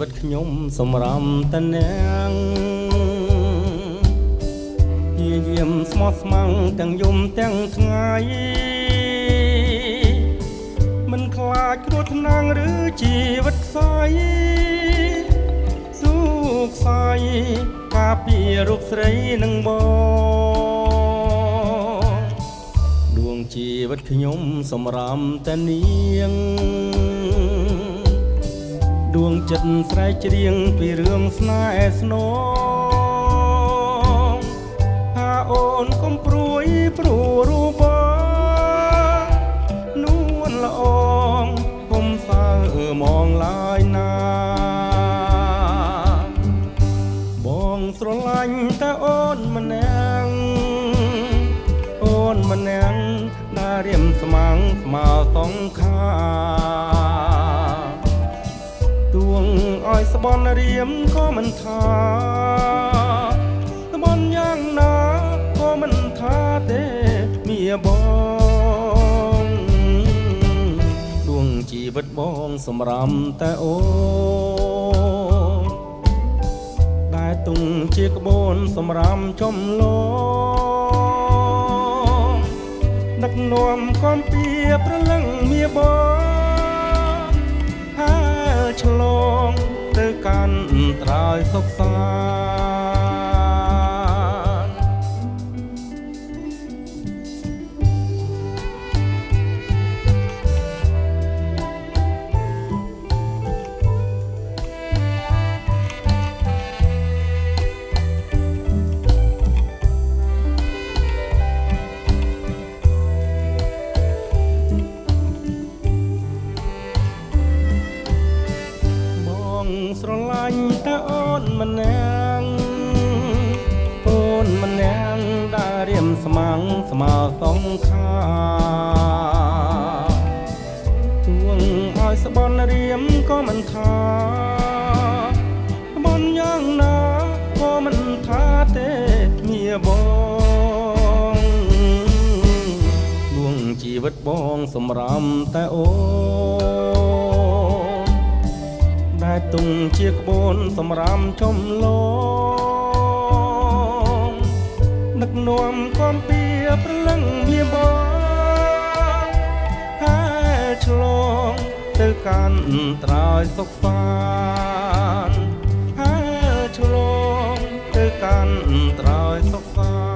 វិតខ្ញុំសម្រាមតនាងជាយាមស្មោះស្ម័ងទាំងយំទាំងថ្ងៃមិនខ្លាចគ្រោះថ្នាក់ឬជីវិតខ្សែសុខសាយការពីរូបស្រីនឹងបងដួងជីវិតខ្ញុំសម្រាមតនាងដួងចិត្តស្រែកច្រៀងពីរឿងស្នេហ៍ស្នងថាអូនកុំព្រួយព្រួរូបនួនល្អងកុំសើមองឡើយណាបងស្រឡាញ់តែអូនម្នាក់អូនម្នាក់ណារៀមស្មាំងស្មើសងខាទួងឲ្យស្បន់រៀមក៏មិនថាស្បន់យ៉ាងណាក៏មិនថាទេមៀបងដួងជីវិតបងសម្រាមតែអូនដែលទុំជាក្បូនសម្រាមចំលងដឹកនាំកំពីប្រលឹងមៀបងឆ្លងទៅកាន់ត្រើយសុខសាស្រឡាញ់តែអូនម្នាក់អូនម្នាក់ដែលរៀមស្មាំងស្មើសងខាទួងឲ្យស្បន់រៀមក៏មិនថាស្បន់យ៉ាងណាក៏មិនថាទេមៀបងដួងជីវិតបងសម្រាមតែអូតែទុំជាក្បូនសម្រាមចំលងដឹកនាំកំពីប្រលឹងមៀបងឆ្លងទៅកាន់ត្រើយសុខសានឆ្លងទៅកាន់ត្រើយសុខសាន